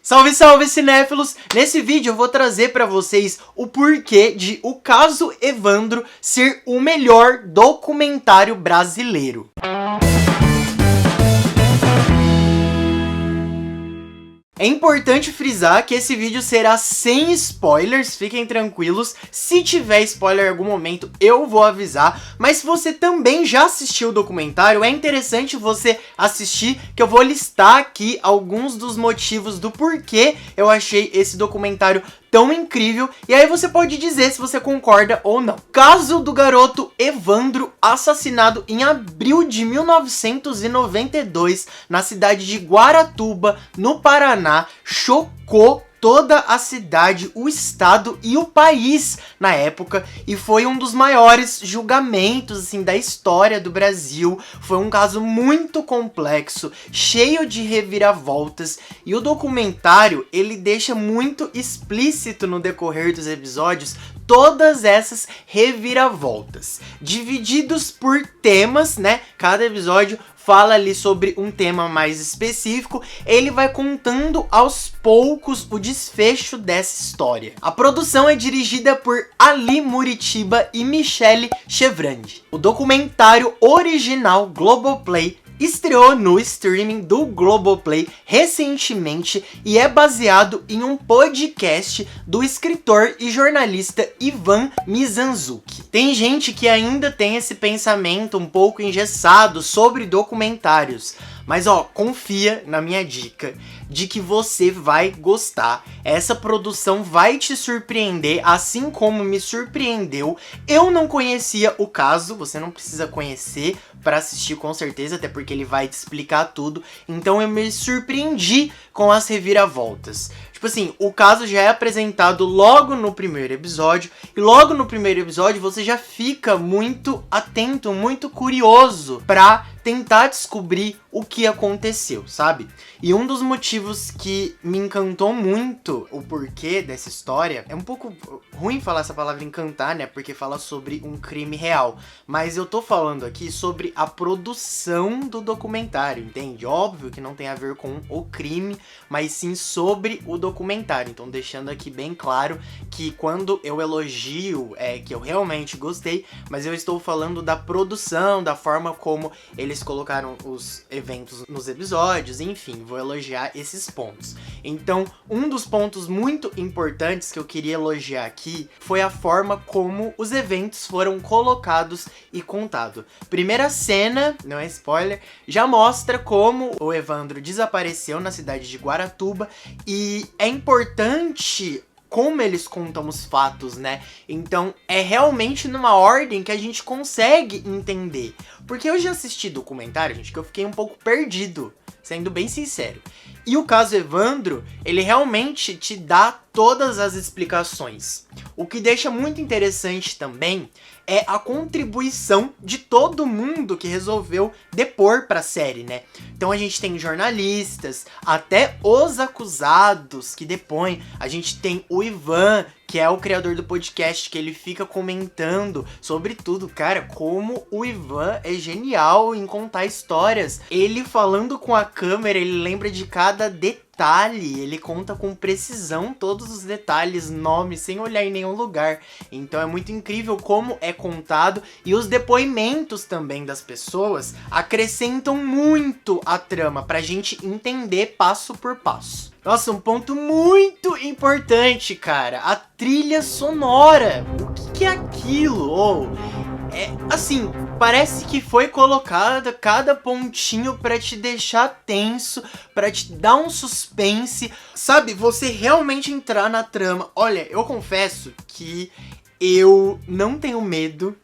Salve, salve, cinéfilos! Nesse vídeo eu vou trazer pra vocês o porquê de O Caso Evandro ser o melhor documentário brasileiro. É importante frisar que esse vídeo será sem spoilers, fiquem tranquilos. Se tiver spoiler em algum momento, eu vou avisar. Mas se você também já assistiu o documentário, é interessante você assistir, que eu vou listar aqui alguns dos motivos do porquê eu achei esse documentário tão incrível, e aí você pode dizer se você concorda ou não. Caso do garoto Evandro, assassinado em abril de 1992 na cidade de Guaratuba, no Paraná, chocou toda a cidade, o estado e o país na época, e foi um dos maiores julgamentos assim da história do Brasil. Foi um caso muito complexo, cheio de reviravoltas, e o documentário ele deixa muito explícito no decorrer dos episódios todas essas reviravoltas, divididos por temas, né? Cada episódio fala ali sobre um tema mais específico, ele vai contando aos poucos o desfecho dessa história. A produção é dirigida por Ali Muritiba e Michele Chevrandi. O documentário original Globoplay estreou no streaming do Globoplay recentemente e é baseado em um podcast do escritor e jornalista Ivan Mizanzuki. Tem gente que ainda tem esse pensamento um pouco engessado sobre documentários, mas ó, confia na minha dica de que você vai gostar. Essa produção vai te surpreender, assim como me surpreendeu. Eu não conhecia o caso, você não precisa conhecer para assistir com certeza, até porque ele vai te explicar tudo. Então eu me surpreendi com as reviravoltas. Tipo assim, o caso já é apresentado logo no primeiro episódio, e logo no primeiro episódio você já fica muito atento, muito curioso pra tentar descobrir o que aconteceu, sabe? E um dos motivos que me encantou muito o porquê dessa história, é um pouco ruim falar essa palavra encantar, né? Porque fala sobre um crime real, mas eu tô falando aqui sobre a produção do documentário, entende? Óbvio que não tem a ver com o crime, mas sim sobre o documentário. Então deixando aqui bem claro que quando eu elogio, é que eu realmente gostei, mas eu estou falando da produção, da forma como eles colocaram os eventos nos episódios, enfim, vou elogiar esses pontos. Então, um dos pontos muito importantes que eu queria elogiar aqui foi a forma como os eventos foram colocados e contados. Primeira cena, não é spoiler, já mostra como o Evandro desapareceu na cidade de Guaratuba, e é importante como eles contam os fatos, né? Então é realmente numa ordem que a gente consegue entender. Porque eu já assisti documentário, gente, que eu fiquei um pouco perdido, sendo bem sincero. E o caso Evandro, ele realmente te dá todas as explicações. O que deixa muito interessante também é a contribuição de todo mundo que resolveu depor pra série, né? Então a gente tem jornalistas, até os acusados que depõem. A gente tem o Ivan, que é o criador do podcast, que ele fica comentando sobre tudo. Cara, como o Ivan é genial em contar histórias. Ele falando com a câmera, ele lembra de cada detalhe, ele conta com precisão todos os detalhes, nomes, sem olhar em nenhum lugar. Então é muito incrível como é contado, e os depoimentos também das pessoas acrescentam muito a trama pra gente entender passo por passo. Nossa, um ponto muito importante, cara, a trilha sonora. O que é aquilo? Assim, parece que foi colocada cada pontinho pra te deixar tenso, pra te dar um suspense, sabe? Você realmente entrar na trama. Olha, eu confesso que eu não tenho medo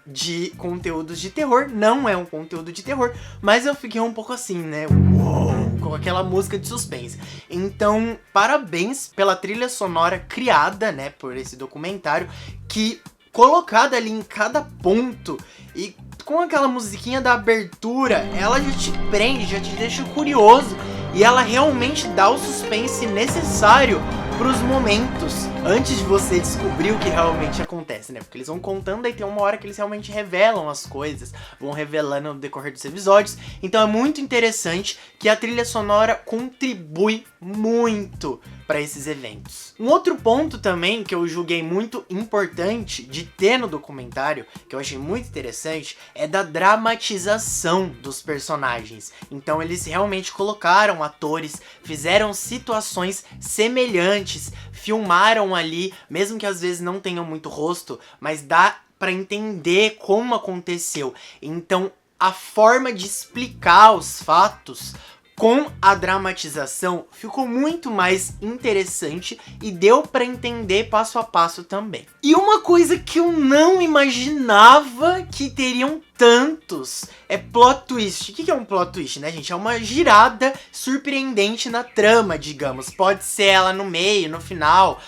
de conteúdos de terror, não é um conteúdo de terror, mas eu fiquei um pouco assim, né? Uou, com aquela música de suspense. Então, parabéns pela trilha sonora criada, né, por esse documentário, que colocada ali em cada ponto e com aquela musiquinha da abertura, ela já te prende, já te deixa curioso, e ela realmente dá o suspense necessário pros momentos antes de você descobrir o que realmente acontece, né? Porque eles vão contando e tem uma hora que eles realmente revelam as coisas, vão revelando no decorrer dos episódios. Então é muito interessante que a trilha sonora contribui muito para esses eventos. Um outro ponto também que eu julguei muito importante de ter no documentário, que eu achei muito interessante, é da dramatização dos personagens. Então eles realmente colocaram atores, fizeram situações semelhantes, filmaram ali, mesmo que às vezes não tenham muito rosto, mas dá para entender como aconteceu. Então a forma de explicar os fatos com a dramatização ficou muito mais interessante e deu pra entender passo a passo também. E uma coisa que eu não imaginava que teriam tantos é plot twist. O que é um plot twist, né, gente? É uma girada surpreendente na trama, digamos. Pode ser ela no meio, no final,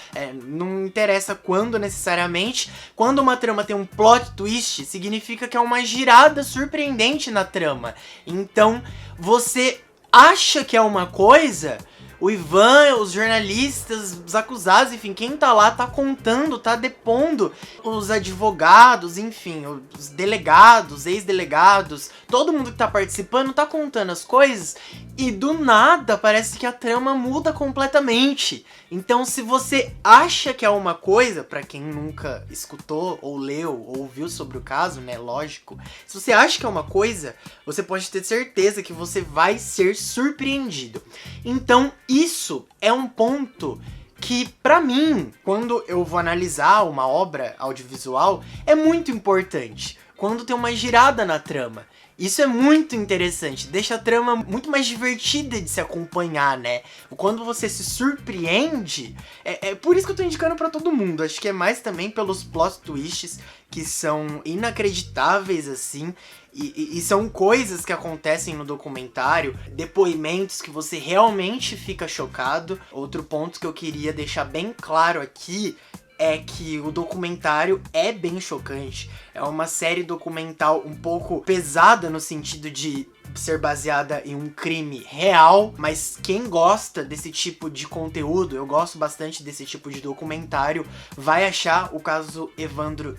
não interessa quando necessariamente. Quando uma trama tem um plot twist, significa que é uma girada surpreendente na trama. Então, você acha que é uma coisa, o Ivan, os jornalistas, os acusados, enfim, quem tá lá tá contando, tá depondo os advogados, enfim, os delegados, ex-delegados, todo mundo que tá participando tá contando as coisas e do nada parece que a trama muda completamente. Então se você acha que é uma coisa, pra quem nunca escutou ou leu ou ouviu sobre o caso, né, lógico, se você acha que é uma coisa, você pode ter certeza que você vai ser surpreendido. Então isso é um ponto que, pra mim, quando eu vou analisar uma obra audiovisual, é muito importante. Quando tem uma girada na trama. Isso é muito interessante, deixa a trama muito mais divertida de se acompanhar, né? Quando você se surpreende, é por isso que eu tô indicando pra todo mundo. Acho que é mais também pelos plot twists que são inacreditáveis, assim. E são coisas que acontecem no documentário, depoimentos que você realmente fica chocado. Outro ponto que eu queria deixar bem claro aqui é que o documentário é bem chocante. É uma série documental um pouco pesada no sentido de ser baseada em um crime real, mas quem gosta desse tipo de conteúdo, eu gosto bastante desse tipo de documentário, vai achar o caso Evandro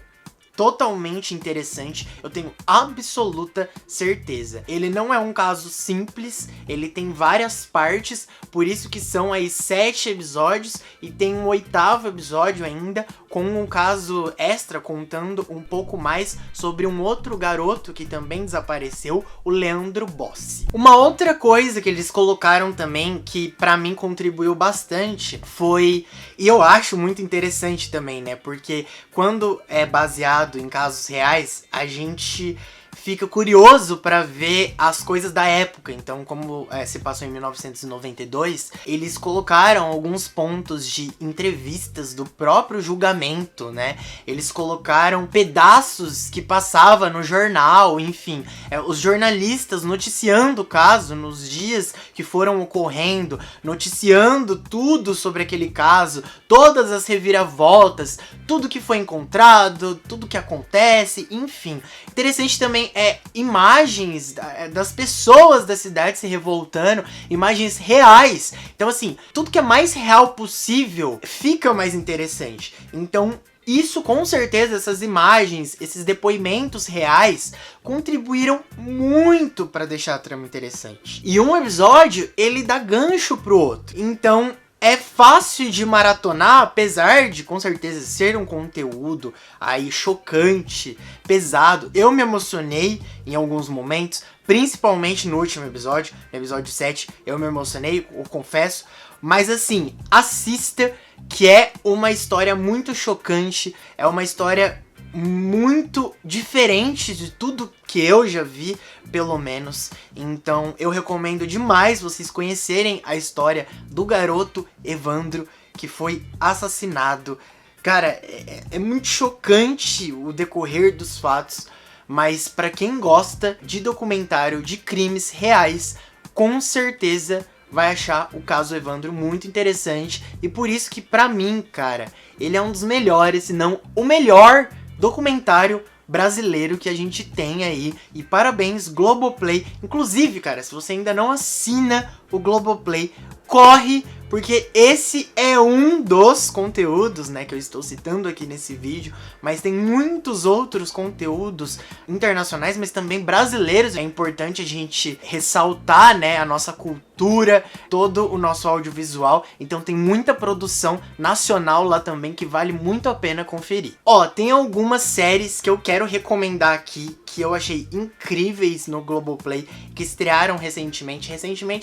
totalmente interessante, eu tenho absoluta certeza. Ele não é um caso simples, ele tem várias partes, por isso que são aí 7 episódios e tem um 8º episódio ainda com um caso extra contando um pouco mais sobre um outro garoto que também desapareceu, o Leandro Bossi. Uma outra coisa que eles colocaram também que pra mim contribuiu bastante foi, e eu acho muito interessante também, né, porque quando é baseado em casos reais, a gente fica curioso pra ver as coisas da época. Então, como se passou em 1992, eles colocaram alguns pontos de entrevistas do próprio julgamento, né? Eles colocaram pedaços que passava no jornal, enfim, os jornalistas noticiando o caso nos dias que foram ocorrendo, noticiando tudo sobre aquele caso, todas as reviravoltas, tudo que foi encontrado, tudo que acontece, enfim. Interessante também imagens das pessoas da cidade se revoltando, imagens reais. Então assim, tudo que é mais real possível fica mais interessante. Então isso, com certeza, essas imagens, esses depoimentos reais contribuíram muito para deixar a trama interessante. E um episódio, ele dá gancho pro outro. Então é fácil de maratonar, apesar de, com certeza, ser um conteúdo aí chocante, pesado. Eu me emocionei em alguns momentos, principalmente no último episódio, no episódio 7, eu me emocionei, eu confesso. Mas assim, assista, que é uma história muito chocante, é uma história muito diferente de tudo que eu já vi, pelo menos. Então eu recomendo demais vocês conhecerem a história do garoto Evandro, que foi assassinado. Cara, é muito chocante o decorrer dos fatos, mas pra quem gosta de documentário de crimes reais, com certeza vai achar o caso Evandro muito interessante. E por isso que, pra mim, cara, ele é um dos melhores, se não o melhor documentário brasileiro que a gente tem aí. E parabéns, Globoplay. Inclusive, cara, se você ainda não assina o Globoplay, corre, porque esse é um dos conteúdos, né, que eu estou citando aqui nesse vídeo, mas tem muitos outros conteúdos internacionais, mas também brasileiros. É importante a gente ressaltar, né, a nossa cultura, todo o nosso audiovisual, então tem muita produção nacional lá também que vale muito a pena conferir. Ó, tem algumas séries que eu quero recomendar aqui, que eu achei incríveis no Globoplay, que estrearam recentemente,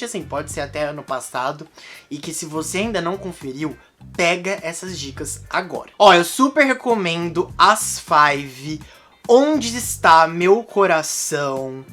assim, pode ser até ano passado, e que se você ainda não conferiu, pega essas dicas agora. Ó, eu super recomendo As Five, Onde Está Meu Coração,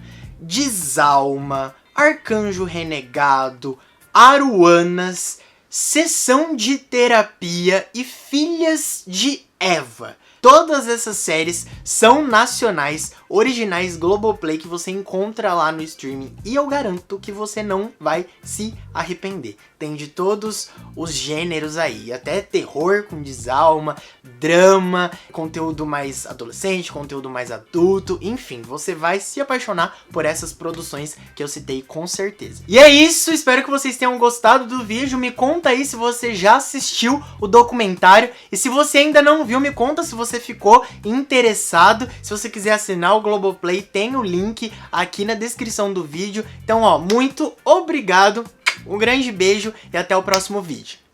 Desalma, Arcanjo Renegado, Aruanas, Sessão de Terapia e Filhas de Eva. Todas essas séries são nacionais, originais Globoplay, que você encontra lá no streaming. E eu garanto que você não vai se arrepender. Tem de todos os gêneros aí, até terror com Desalma, drama, conteúdo mais adolescente, conteúdo mais adulto, enfim, você vai se apaixonar por essas produções que eu citei com certeza. E é isso, espero que vocês tenham gostado do vídeo. Me conta aí se você já assistiu o documentário, e se você ainda não viu, me conta se você ficou interessado. Se você quiser assinar o Globoplay, tem o link aqui na descrição do vídeo. Então, ó, muito obrigado, um grande beijo e até o próximo vídeo.